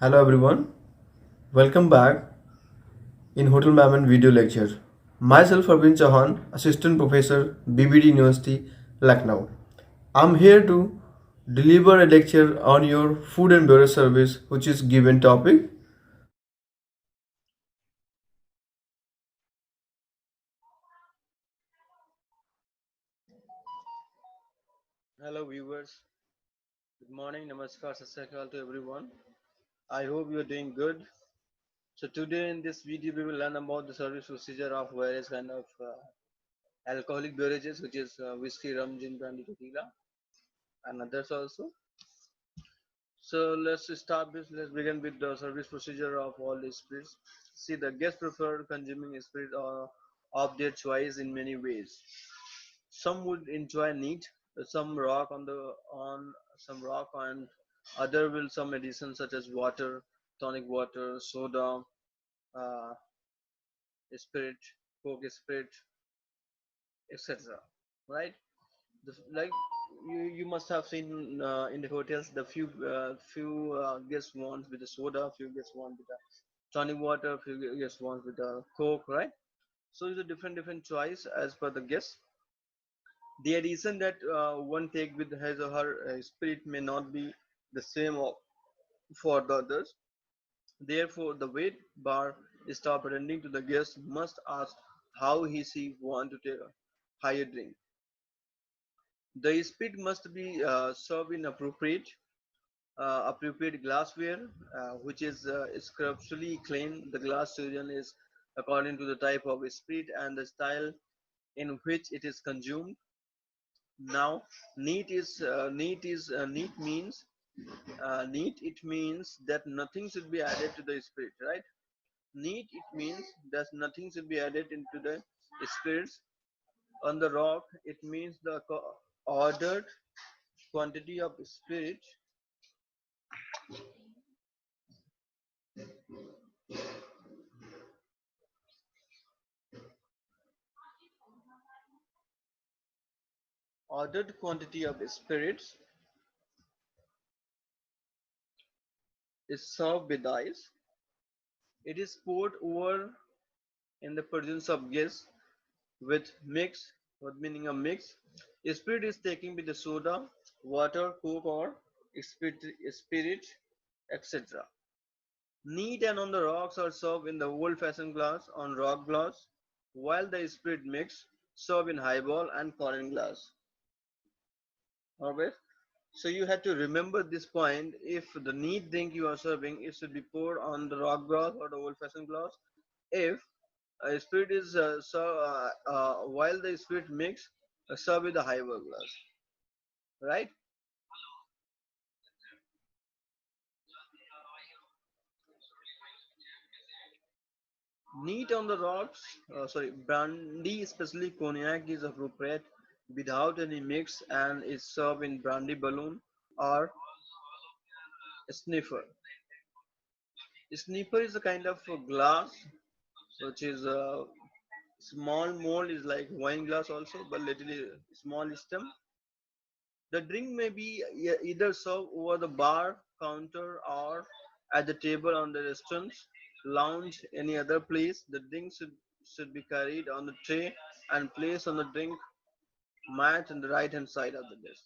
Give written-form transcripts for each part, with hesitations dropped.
Hello everyone, welcome back in Hotel Mammon video lecture. Myself Arvind Chauhan, Assistant Professor, BBD University, Lucknow. I'm here to deliver a lecture on your food and beverage service, which is given topic. Hello viewers, good morning, namaskar, sat sri akal to everyone. I hope you are doing good. So today in this video we will learn about the service procedure of various kind of alcoholic beverages, which is whiskey, rum, gin, brandy, tequila, and others also. So let's begin with the service procedure of all the spirits. See, the guests prefer consuming spirit of their choice in many ways. Some would enjoy neat, some rock on some rock, and other will some additions such as water, tonic water, soda, uh, spirit, coke spirit, etc. Right? Like you must have seen in the hotels the few guests want with the soda, few guests want with the tonic water, few guests want with the coke, right? So it's a different choice as per the guest. The addition that one take with his or her spirit may not be the same for the others. Therefore, the wait bar staff attending to the guest must ask how he want to take a higher drink. The spirit must be served in appropriate glassware, which is scripturally clean. The glass chosen is according to the type of spirit and the style in which it is consumed. Now, neat. It means that nothing should be added to the spirit, right? Neat. It means that nothing should be added into the spirits. On the rock, it means the ordered quantity of spirit. Ordered quantity of spirits is served with ice. It is poured over in the presence of guests with mix, what meaning a mix. Spirit is taken with the soda, water, coke, or spirit, etc. Neat and on the rocks are served in the old-fashioned glass on rock glass, while the spirit mix served in highball and foreign glass. Alright. So you have to remember this point. If the neat drink you are serving, it should be poured on the rock glass or the old-fashioned glass. If a spirit is while the spirit mix, serve with the highball glass, right? Neat on the rocks, brandy, especially cognac, is appropriate without any mix and is served in brandy balloon or sniffer. Sniffer is a kind of a glass which is a small mold, is like wine glass also, but little small stem. The drink may be either served over the bar counter or at the table on the restaurant's lounge, any other place. The drink should be carried on the tray and placed on the drink mat on the right hand side of the desk.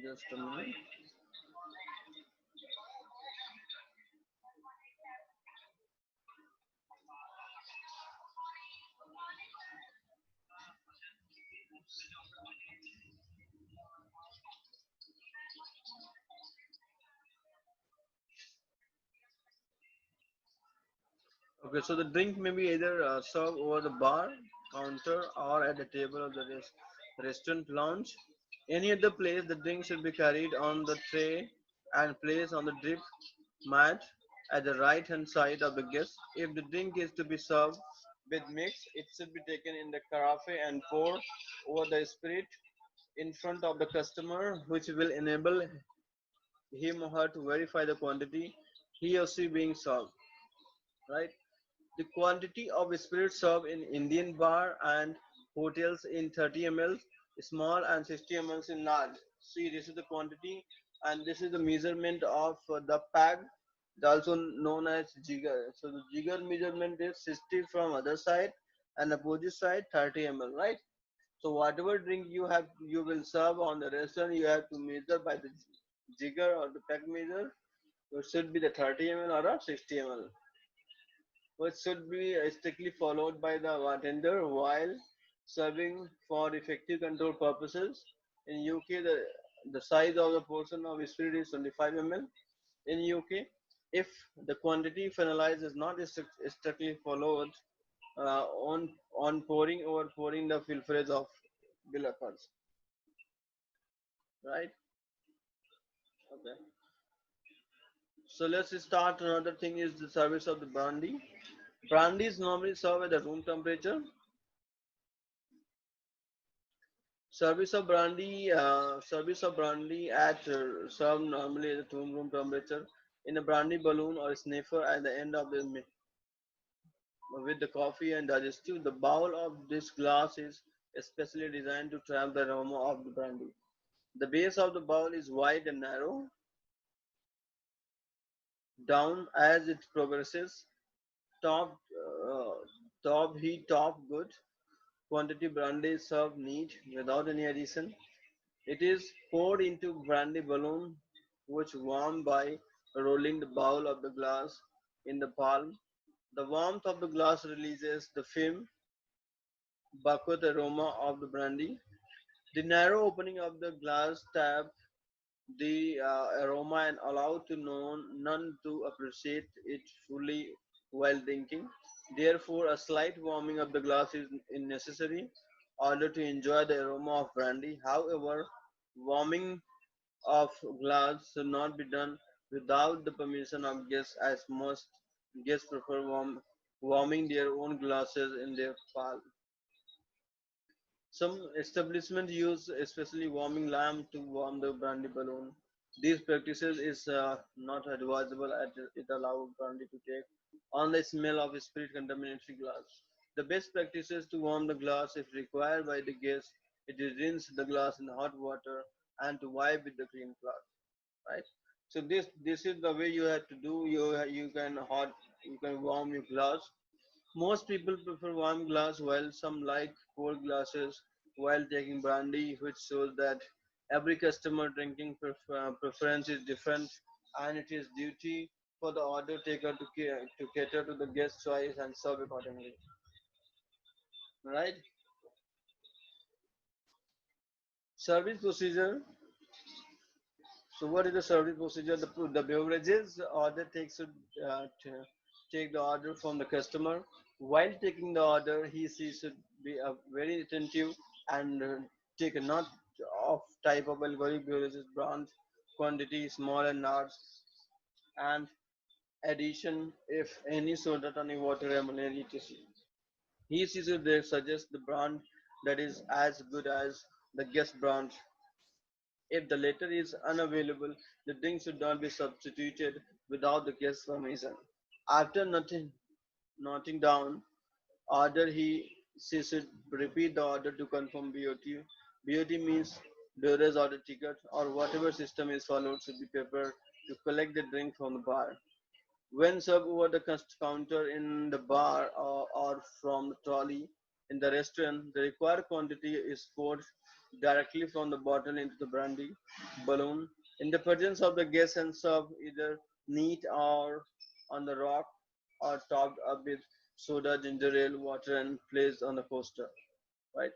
Just a minute. Okay, so the drink may be either served over the bar counter or at the table of the restaurant lounge. Any other place, the drink should be carried on the tray and placed on the drink mat at the right hand side of the guest. If the drink is to be served with mix, it should be taken in the carafe and poured over the spirit in front of the customer, which will enable him or her to verify the quantity he or she being served. Right? The quantity of spirit served in Indian bar and hotels in 30 ml small and 60 ml in large. See, this is the quantity and this is the measurement of the pack, also known as jigger. So the jigger measurement is 60 from other side and opposite side 30 ml, right? So whatever drink you will serve on the restaurant, you have to measure by the jigger or the pack measure. So it should be the 30 ml or a 60 ml, which should be strictly followed by the bartender while serving for effective control purposes. In UK, the size of the portion of spirit is 25 ml. In UK, if the quantity finalized is not strictly followed, on pouring or pouring the filtrage of bill occurs. Right? Okay. So let's start. Another thing is the service of the brandy. Brandy is normally served at the room temperature. Service of brandy at served normally at the room temperature in a brandy balloon or sniffer at the end of the with the coffee and digestive. The bowl of this glass is especially designed to trap the aroma of the brandy. The base of the bowl is wide and narrow. Down as it progresses, top uh, top heat, top good quantity brandy is served neat without any addition. It is poured into brandy balloon which warm by rolling the bowl of the glass in the palm. The warmth of the glass releases the film bucket aroma of the brandy. The narrow opening of the glass tap the aroma and allow to none to appreciate it fully while drinking. Therefore, a slight warming of the glass is necessary in order to enjoy the aroma of brandy. However, warming of glass should not be done without the permission of guests, as most guests prefer warming their own glasses in their palm. Some establishments use especially warming lamp to warm the brandy balloon. These practices is not advisable as it allows brandy to take on the smell of spirit contaminated glass. The best practice is to warm the glass if required by the guest. It is rinse the glass in hot water and to wipe with the clean cloth. Right. So this is the way you have to do. You can warm your glass. Most people prefer warm glass while some like cold glasses while taking brandy, which shows that every customer drinking preference is different and it is duty for the order taker to cater to the guest choice and serve accordingly. Right? Service procedure. So what is the service procedure? The beverages order takes to take the order from the customer. While taking the order, she should be very attentive and take a not of type of alcoholic beverages, brand, quantity, small and large, and addition if any soda, tonic water, lemonade, etc. He should suggest the brand that is as good as the guest brand. If the latter is unavailable, the drink should not be substituted without the guest's permission. After noting down order, she should repeat the order to confirm BOT. BOT means beverage order ticket or whatever system is followed should be prepared to collect the drink from the bar. When served over the counter in the bar or from the trolley in the restaurant, the required quantity is poured directly from the bottle into the brandy balloon in the presence of the guests and served either neat or on the rock or topped up with soda, ginger ale, water and placed on the coaster. Right.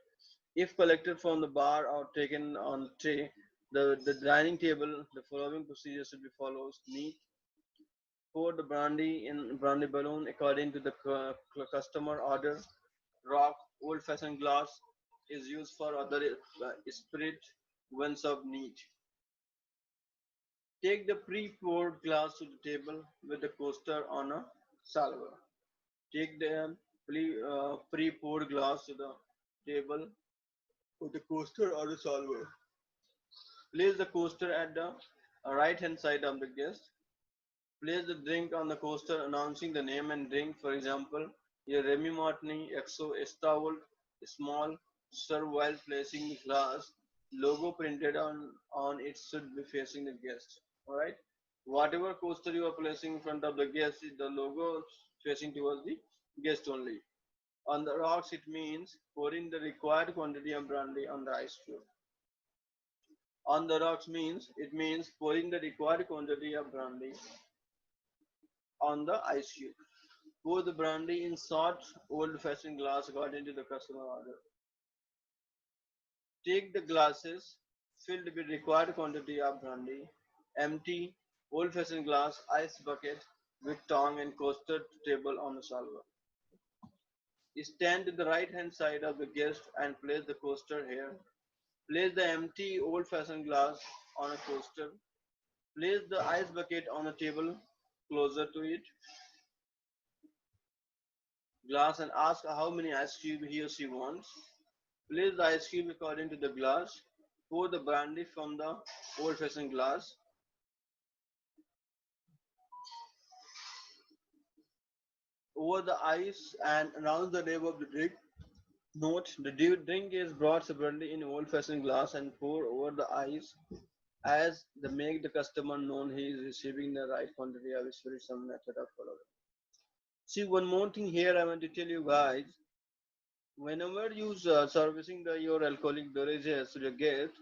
If collected from the bar or taken on tray, the dining table, the following procedure should be followed. Neat pour the brandy in brandy balloon according to the customer order. Rock, old-fashioned glass is used for other spirit when served neat. Take the pre-poured glass to the table with the coaster on a salver. Take the pre-poured glass to the table with the coaster on a salver. Place the coaster at the right-hand side of the guest. Place the drink on the coaster announcing the name and drink. For example, a Remy Martini XO Extra Old Small serve while placing the glass. Logo printed on it should be facing the guest. Alright. Whatever coaster you are placing in front of the guest, the logo facing towards the guest only. On the rocks, it means pouring the required quantity of brandy on the ice cube. On the rocks means pouring the required quantity of brandy on the ice cube. Pour the brandy in short, old-fashioned glass according to the customer order. Take the glasses filled with required quantity of brandy, empty old-fashioned glass ice bucket with tongue and coaster to table on the salver. Stand to the right hand side of the guest and place the coaster here. Place the empty old-fashioned glass on a coaster. Place the ice bucket on a table closer to it. Glass and ask how many ice cubes he or she wants. Place the ice cube according to the glass. Pour the brandy from the old-fashioned glass. Over the ice and announce the name of the drink. Note: the drink is brought separately in old-fashioned glass and pour over the ice as they make the customer known he is receiving the right quantity of spirit. Some method of following. See, one more thing here I want to tell you guys. Whenever you servicing your alcoholic beverages to the guest,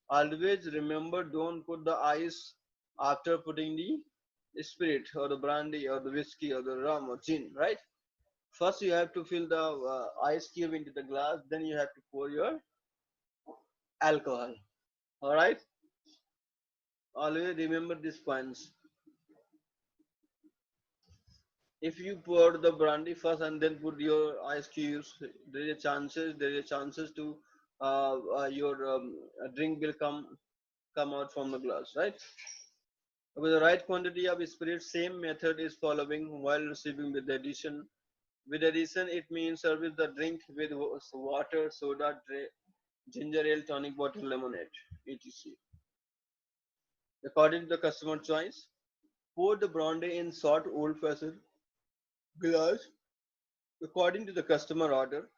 always remember, don't put the ice after putting the spirit or the brandy or the whiskey or the rum or gin, right? First you have to fill the ice cube into the glass, then you have to pour your alcohol. All right, always remember these points. If you pour the brandy first and then put your ice cubes, there is a chances to your drink will come out from the glass, right? With the right quantity of spirit, same method is following while receiving with the addition. With addition, it means service the drink with water, soda, ginger ale, tonic water, lemonade, etc. According to the customer choice, pour the brandy in short old-fashioned glass. According to the customer order,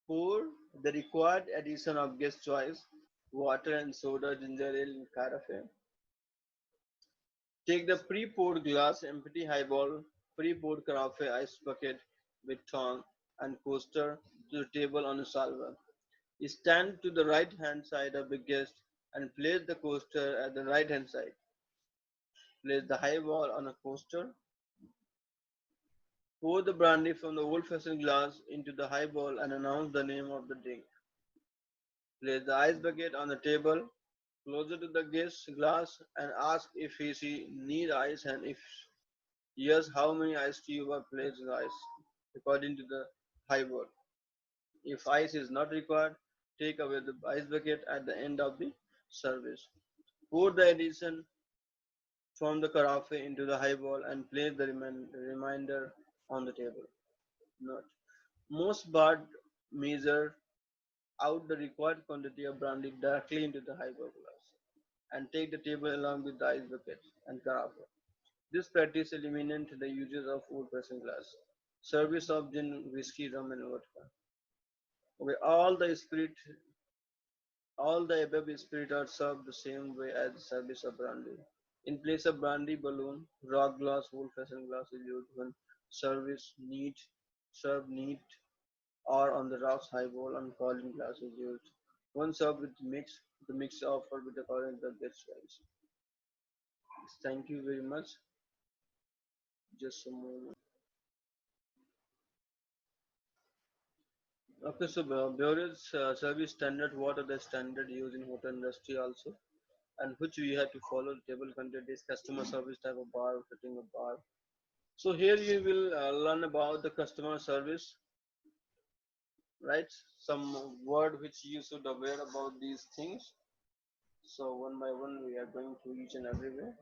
pour the required addition of guest choice, water and soda, ginger ale, and carafe. Take the pre-poured glass, empty highball, pre-poured carafe ice bucket with tongue and coaster to the table on a salver. Stand to the right hand side of the guest and place the coaster at the right hand side. Place the highball on a coaster. Pour the brandy from the old-fashioned glass into the highball and announce the name of the drink. Place the ice bucket on the table closer to the guest's glass and ask if he need ice, and if yes, how many ice cubes are placed in ice according to the highball. If ice is not required, take away the ice bucket at the end of the service. Pour the addition from the carafe into the highball and place the remainder on the table. Note: most bars measure out the required quantity of brandy directly into the highball glass and take the table along with the ice bucket and carafe. This practice eliminates the uses of old-fashioned glass. Service of gin, whiskey, rum, and vodka. Okay, all the above spirit are served the same way as the service of brandy. In place of brandy, balloon, rock glass, old-fashioned glass is used when service neat, served neat, or on the rocks, highball, and falling glass is used. One served with mix, the mix offered with the current that gets choice. Thank you very much. Just a moment. Okay, so beverage service standard. What are the standard used in hotel industry also, and which we have to follow? Table content is customer service type of bar, fitting a bar. So here you will learn about the customer service, right? Some word which you should aware about these things. So one by one we are going through each and every way.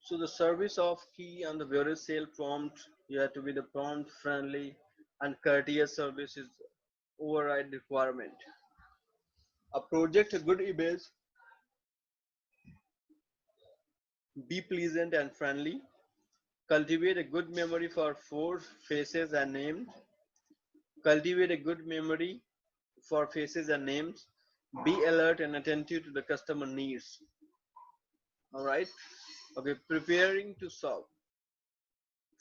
So the service of key and the beverage sale prompt. You have to be the prompt, friendly, and courteous service is override requirement. A project a good image, be pleasant and friendly, Cultivate a good memory for four faces and names. Cultivate a good memory for faces and names. Be alert and attentive to the customer needs. All right. Okay. Preparing to serve.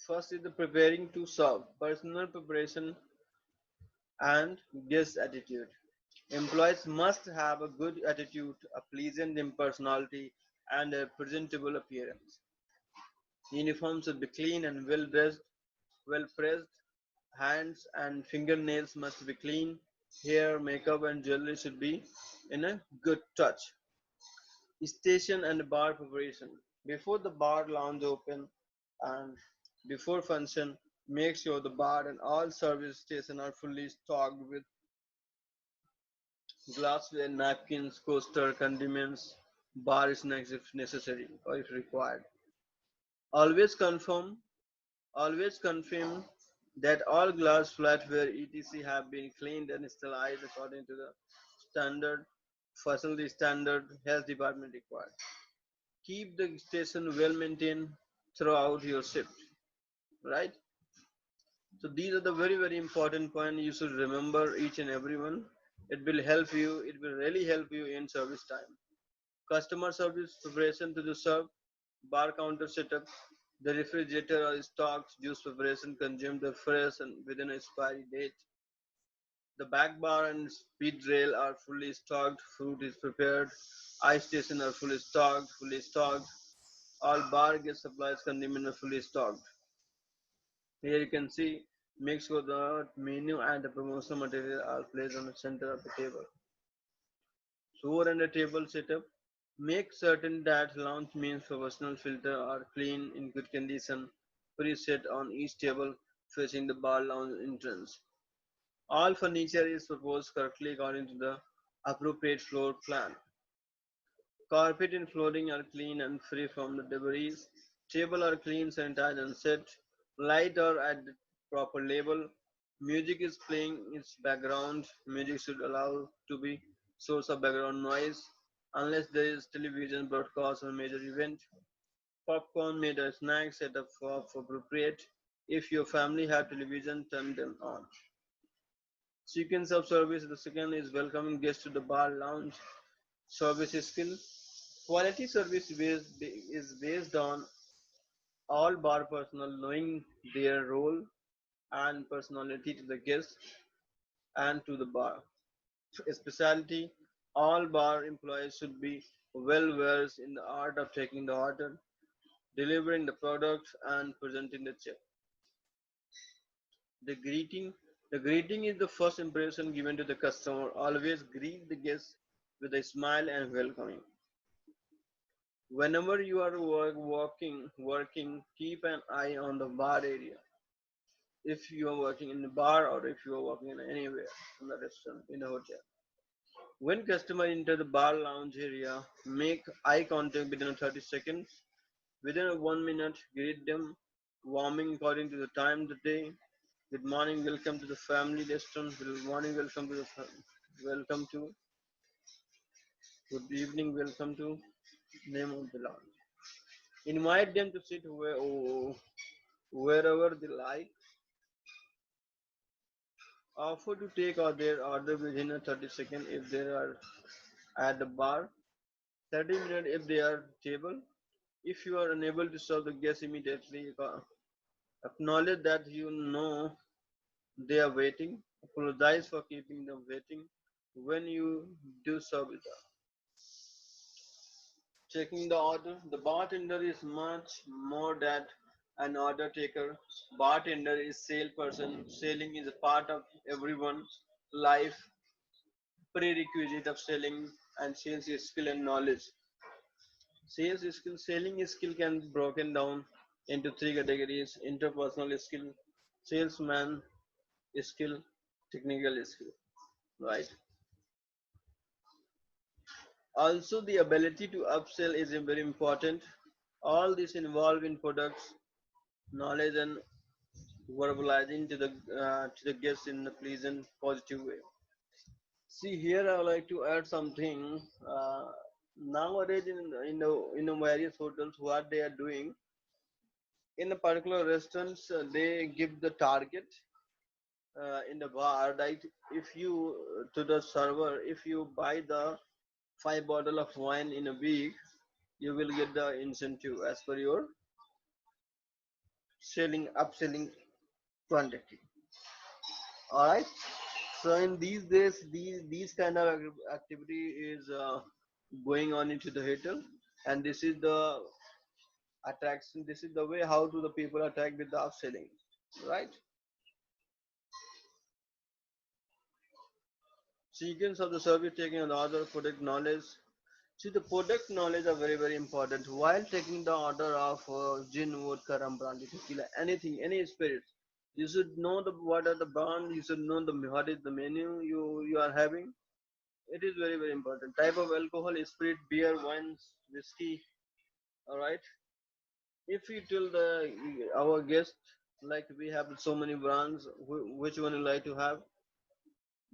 First is the preparing to serve. Personal preparation and guest attitude. Employees must have a good attitude, a pleasant personality, and a presentable appearance. Uniforms should be clean and well dressed, well pressed. Hands and fingernails must be clean. Hair, makeup, and jewelry should be in a good touch. Station and bar preparation. Before the bar lounge open and before function, make sure the bar and all service stations are fully stocked with glassware, napkins, coaster, condiments, bar snacks if necessary or if required. Always confirm, always confirm that all glass, flatware, etc. have been cleaned and sterilized according to the standard facility standard health department required. Keep the station well maintained throughout your shift, right? So these are the very important points you should remember each and every one. It will help you. It will really help you in service time. Customer service preparation to the serve, bar counter setup, the refrigerator or stocks, juice preparation consumed the fresh and within expiry date. The back bar and speed rail are fully stocked, fruit is prepared, ice station are fully stocked. All bar gas supplies condiment are fully stocked. Here you can see make sure the menu and the promotional material are placed on the center of the table. Floor and the table setup. Make certain that lounge means professional filter are clean in good condition, preset on each table facing the bar lounge entrance. All furniture is proposed correctly according to the appropriate floor plan. Carpet and flooring are clean and free from the debris. Table are clean, sanitized and set. Light are at the proper level. Music is playing its background. Music should allow to be source of background noise unless there is television broadcast or major event. Popcorn made a snack set up for appropriate. If your family have television, turn them on. Sequence of service. The second is welcoming guests to the bar lounge. Service skill. Quality service is based on all bar personnel knowing their role and personality to the guests and to the bar. Specialty, all bar employees should be well versed in the art of taking the order, delivering the product, and presenting the check. The greeting, the greeting is the first impression given to the customer. Always greet the guests with a smile and welcoming. Whenever you are working, keep an eye on the bar area. If you are working in the bar or if you are working in anywhere in the restaurant, in a hotel. When customer enter the bar lounge area, make eye contact within 30 seconds. Within a 1 minute, greet them, warming according to the time of the day. Good morning, welcome to the family restaurant. Good morning, welcome to welcome to. Good evening, welcome to name of the lounge. Invite them to sit wherever they like. Offer to take or their order within a 30 seconds if they are at the bar. 30 minutes if they are table. If you are unable to serve the guest immediately, acknowledge that you know they are waiting. Apologize for keeping them waiting. When you do serve it, checking the order. The bartender is much more than an order taker. Bartender is salesperson. Selling is a part of everyone's life. Prerequisite of selling and sales is skill and knowledge. Sales skill, selling skill can be broken down into three categories: interpersonal skill, salesman skill, technical skill. Right. Also, the ability to upsell is very important. All this involve in products, knowledge, and verbalizing to the guests in a pleasant, positive way. See here, I would like to add something. Nowadays, in the various hotels, what they are doing, in a particular restaurants, they give the target in the bar, right? If you to the server, if you buy the 5 bottle of wine in a week, you will get the incentive as per your selling upselling quantity. All right. So in these days, these kind of activity is going on into the hotel, and this is the attraction. This is the way how to the people attract with the upselling, right? Sequence of the service taking on the order, product knowledge. See, the product knowledge are very important while taking the order of gin, vodka, rum, brandy, tequila, anything, any spirits. You should know the what are the brand. You should know the what is the menu you are having. It is very important. Type of alcohol, spirit, beer, wines, whiskey. All right. If you tell the our guest like we have so many brands, which one you like to have,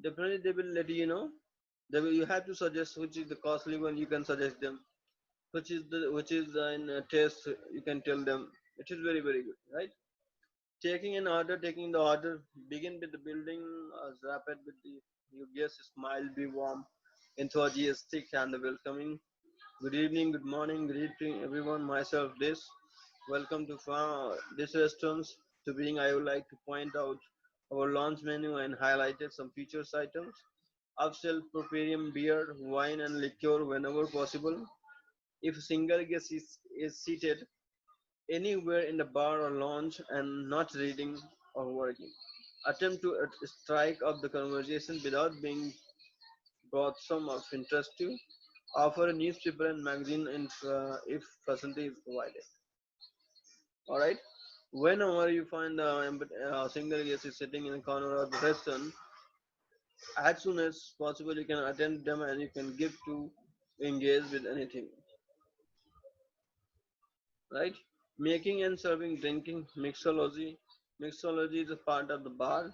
definitely they will let you know. They will, you have to suggest which is the costly one. You can suggest them. Which is in taste. You can tell them. It is very good, right? Taking the order. Begin with the building as rapid with the your guest smile, be warm, enthusiastic, and welcoming. Good evening, good morning, good evening, everyone. Myself, this. Welcome to this restaurants. To being, I would like to point out our launch menu and highlighted some features items. Upsell premium beer, wine, and liqueur whenever possible. If a single guest is seated anywhere in the bar or lounge and not reading or working, attempt to strike up the conversation without being brought some of interest to. Offer a newspaper and magazine if facility is provided. All right. Whenever you find a single guest is sitting in a corner of the restaurant, as soon as possible you can attend them and you can give to engage with anything. Right? Making and serving drinking mixology. Mixology is a part of the bar.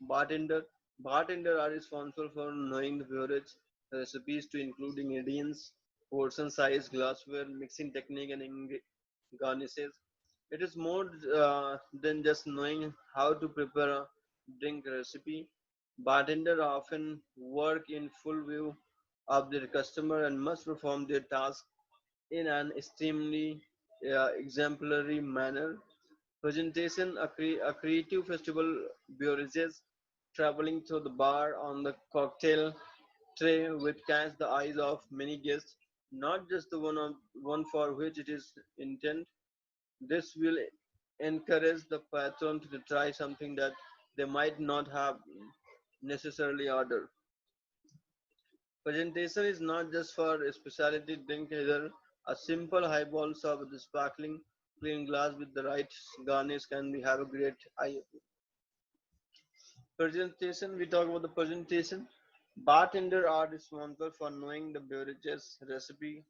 Bartender. Bartender are responsible for knowing the beverage recipes to include ingredients, portion size, glassware, mixing technique, and garnishes. It is more than just knowing how to prepare a drink recipe. Bartender often work in full view of their customer and must perform their task in an extremely exemplary manner. Presentation, a creative festival beverages traveling through the bar on the cocktail tray which catch the eyes of many guests, not just the one for which it is intended. This will encourage the patron to try something that they might not have necessarily ordered. Presentation is not just for a specialty drink either. A simple highball served with a sparkling clean glass with the right garnish can be have a great eye. Presentation, we talk about the presentation. Bartender are responsible for knowing the beverages recipe.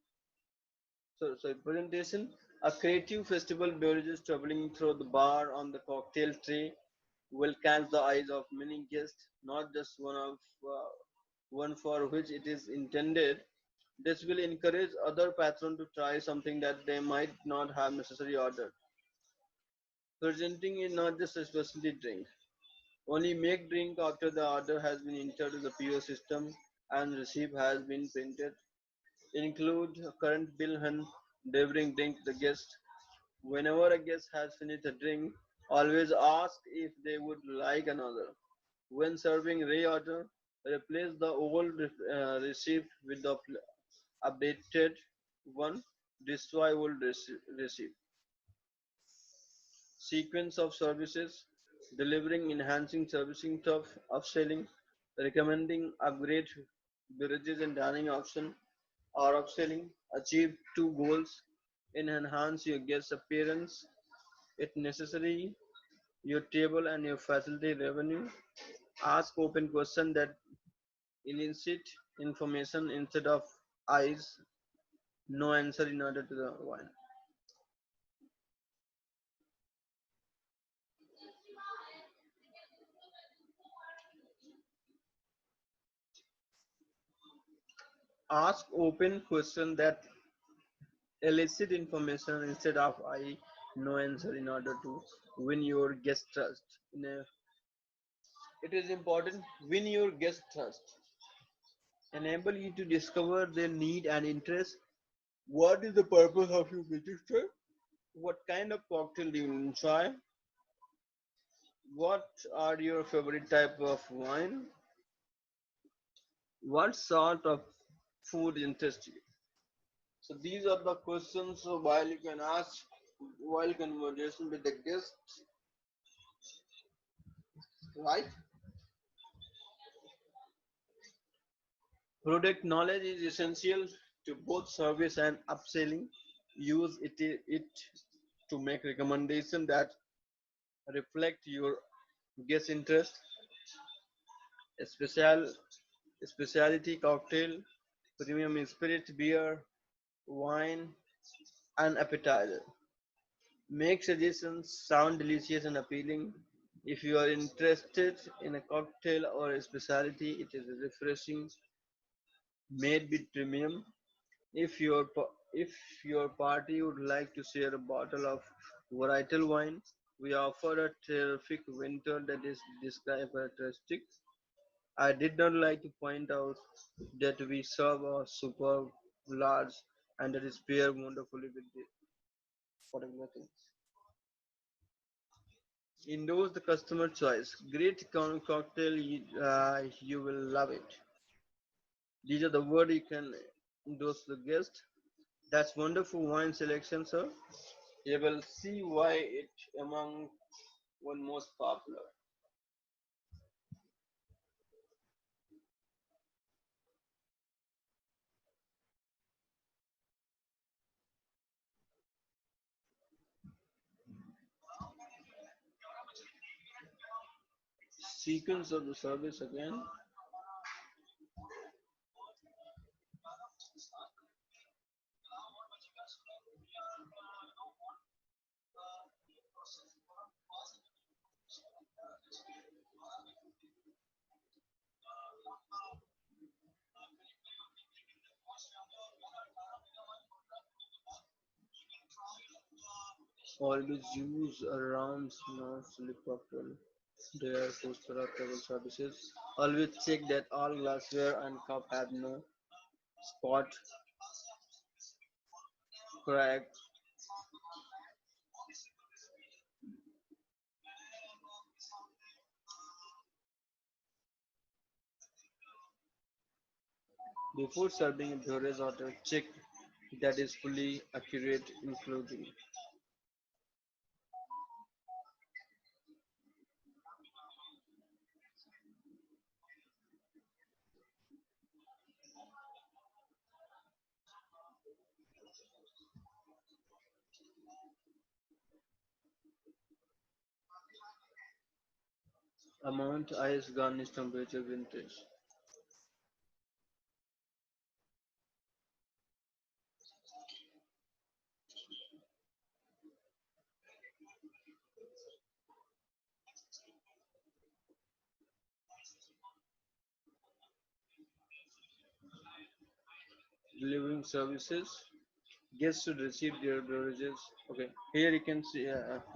So presentation, a creative festival beverages traveling through the bar on the cocktail tray will catch the eyes of many guests, not just one for which it is intended. This will encourage other patrons to try something that they might not have necessarily ordered. Presenting is not just a specialty drink. Only make drink after the order has been entered to the PO system and receipt has been printed. Include current bill and delivering drink to the guest. Whenever a guest has finished a drink, always ask if they would like another. When serving reorder, replace the old receipt with the updated one. Destroy old receipt. Sequence of services, delivering, enhancing, servicing tough, upselling, recommending upgrade beverages and dining option, or upselling, achieve two goals, in enhance your guest appearance, if necessary, your table and your facility revenue, ask open question that elicit information instead of eyes, no answer in order to the one. Ask open question that elicit information instead of I. no answer in order to win your guest trust. It is important win your guest trust. Enable you to discover their need and interest. What is the purpose of your visit, sir? What kind of cocktail do you enjoy? What are your favorite type of wine? What sort of food interests you? So these are the questions while you can ask while conversation with the guest, right? Product knowledge is essential to both service and upselling. Use it to make recommendations that reflect your guest interest. A specialty cocktail, premium spirit, beer, wine, and appetizer. Make suggestions sound delicious and appealing. If you are interested in a cocktail or a specialty, it is refreshing, made with premium. If your party would like to share a bottle of varietal wine, we offer a terrific winter that is described characteristic. I did not like to point out that we serve a superb large and that is pair wonderfully with the particular things. Endorse the customer choice. Great cocktail, you will love it. These are the words you can endorse the guest. That's wonderful wine selection, sir. You will see why it among one most popular. Sequence of the service again. Always use around non-slip cocktail. There coaster of table services. Always check that all glassware and cup have no spot, crack. Before serving a beverage order, check that is fully accurate, including amount, ice, garnish, temperature, vintage. Delivering services. Guests should receive their beverages. Okay, here you can see.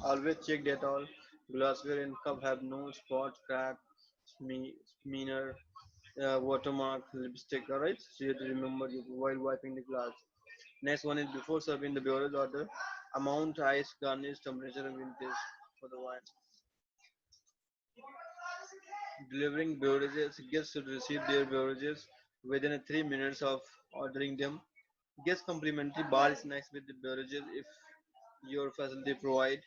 Always check that all glassware and cup have no spot, crack, smear, watermark, lipstick. Alright, so you have to remember while wiping the glass. Next one is before serving the beverage order. Amount, ice, garnish, temperature, and vintage for the wine. Delivering beverages. Guests should receive their beverages within 3 minutes of ordering them. Guest complimentary bar snacks with the beverages if your facility provide.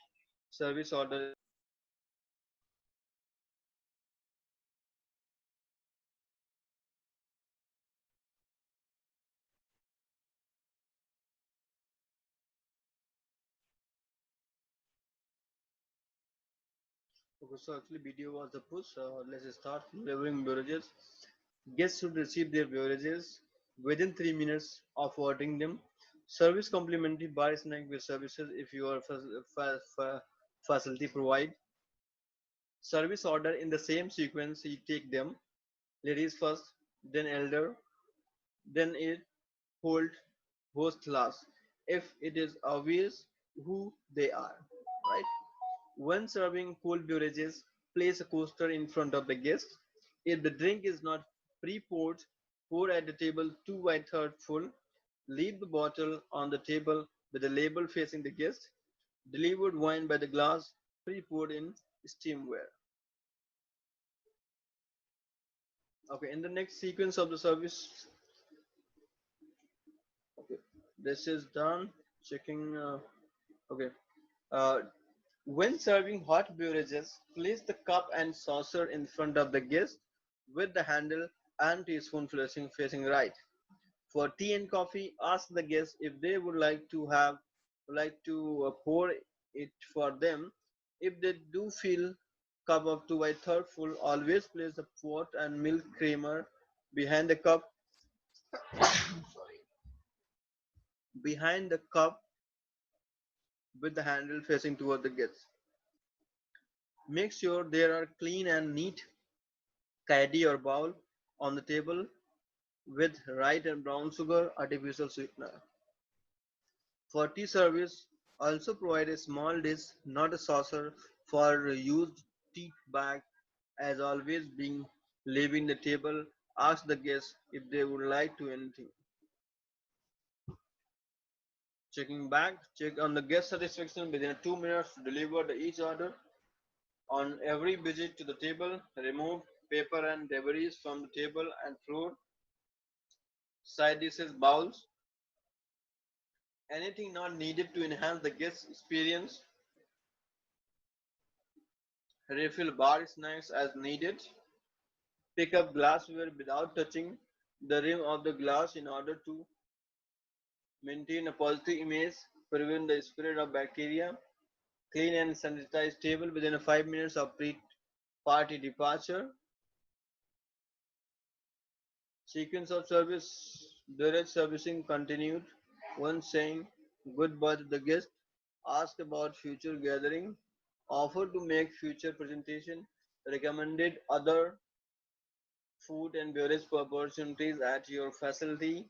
Service order. Okay, so actually video was the push. Let's start delivering beverages. Guests should receive their beverages within 3 minutes of ordering them. Service complimentary bar snack with services if your facility provide. Service order in the same sequence you take them. Ladies first, then elder, then it hold host last. If it is obvious, who they are, right? When serving cold beverages, place a coaster in front of the guest. If the drink is not pre-poured, pour at the table 2/3 full. Leave the bottle on the table with the label facing the guest. Delivered wine by the glass, pre-poured in steamware. Okay, in the next sequence of the service, okay, this is done. Checking. Okay. Uh, when serving hot beverages, place the cup and saucer in front of the guest with the handle and teaspoon facing right. For tea and coffee, ask the guest if they would like to pour it for them. If they do fill cup up to a third full, always place the pot and milk creamer behind the cup behind the cup with the handle facing toward the guest. Make sure there are clean and neat caddy or bowl on the table with right and brown sugar artificial sweetener. For tea service, also provide a small dish, not a saucer, for used tea bag. As always, being leaving the table, ask the guests if they would like to anything. Checking back, check on the guest satisfaction within 2 minutes to deliver each order. On every visit to the table, remove paper and debris from the table and floor. Side dishes, bowls, anything not needed to enhance the guest experience. Refill bar snacks as needed. Pick up glassware without touching the rim of the glass in order to maintain a positive image, prevent the spread of bacteria. Clean and sanitize table within 5 minutes of pre-party departure. Sequence of service, direct servicing continued. Once saying goodbye to the guest, ask about future gathering, offer to make future presentation, recommended other food and beverage opportunities at your facility,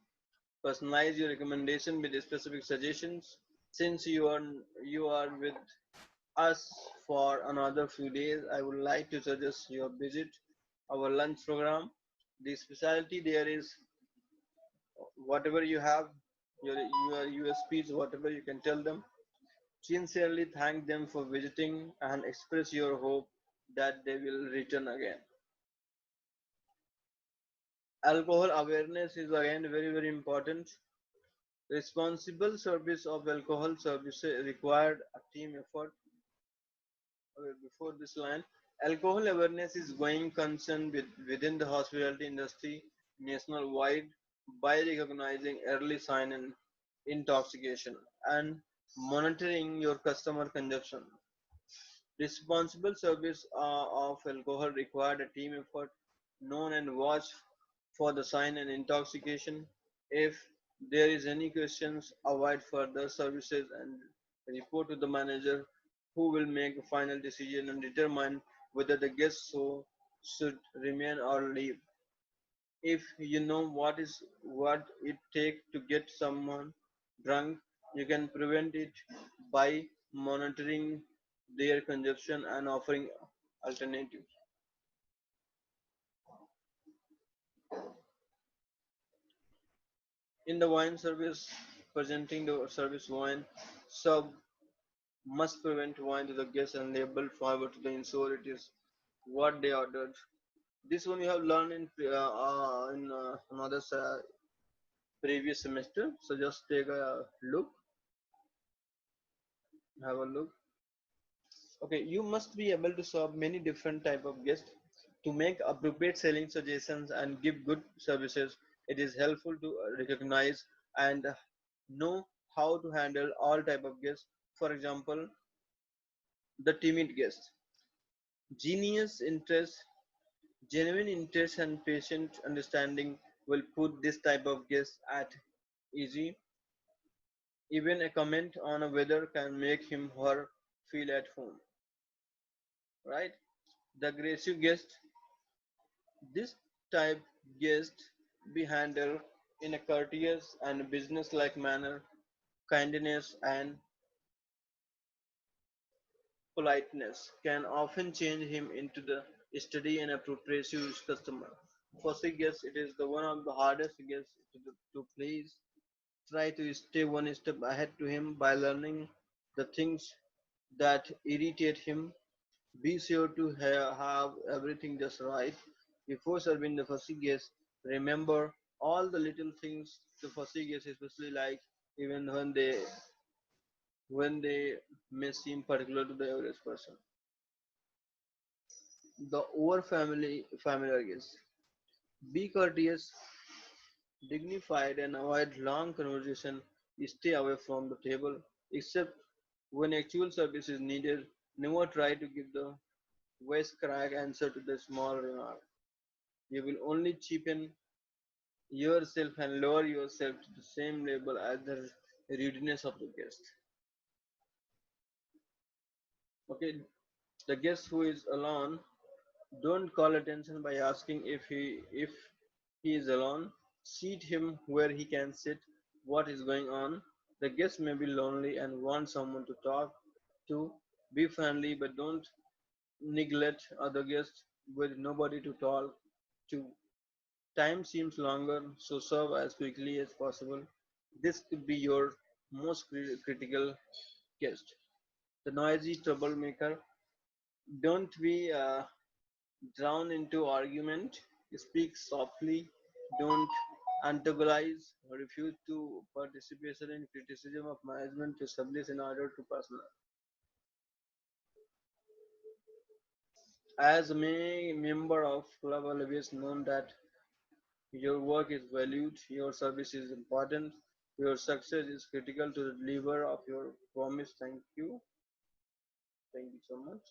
personalize your recommendation with specific suggestions. Since you are with us for another few days, I would like to suggest you visit our lunch program. The specialty there is whatever you have, your USPs, whatever you can tell them. Sincerely thank them for visiting and express your hope that they will return again. Alcohol awareness is again very important. Responsible service of alcohol services required a team effort. Before this line, alcohol awareness is going concern within the hospitality industry nationwide by recognizing early sign and intoxication and monitoring your customer consumption. Responsible service of alcohol required a team effort, known and watch for the sign and intoxication. If there is any questions, avoid further services and report to the manager, who will make a final decision and determine whether the guest so should remain or leave. If you know what it takes to get someone drunk, you can prevent it by monitoring their consumption and offering alternatives. In the wine service, presenting the service wine, sub must prevent wine to the guest and label forward to the ensure it is what they ordered. This one you have learned in another previous semester. So just take a look, have a look. Okay, you must be able to serve many different type of guests to make appropriate selling suggestions and give good services. It is helpful to recognize and know how to handle all type of guests. For example, the timid guest, genius interest, genuine interest and patient understanding will put this type of guest at easy. Even a comment on a weather can make him or her feel at home, right? The aggressive guest, this type guest be handled in a courteous and business-like manner, kindness and politeness can often change him into the steady and appropriate customer. First guess it is the one of the hardest guess to please. Try to stay one step ahead to him by learning the things that irritate him. Be sure to have everything just right before serving the fussy guest. Remember all the little things the fussy guest especially like, even when they may seem particular to the average person. The over familiar guest. Be courteous, dignified, and avoid long conversation. Stay away from the table, except when actual service is needed. Never try to give the voice crack answer to the small remark. You will only cheapen yourself and lower yourself to the same level as the rudeness of the guest. Okay, the guest who is alone, don't call attention by asking if he is alone. Seat him where he can sit. What is going on? The guest may be lonely and want someone to talk to. Be friendly, but don't neglect other guests with nobody to talk to. Time seems longer, so serve as quickly as possible. This could be your most critical guest. The noisy troublemaker. Don't be drawn into argument. Speak softly. Don't antagonize. Refuse to participate in criticism of management to establish in order to personal. As a member of club, always known that your work is valued, your service is important, your success is critical to the deliver of your promise. Thank you. Thank you so much.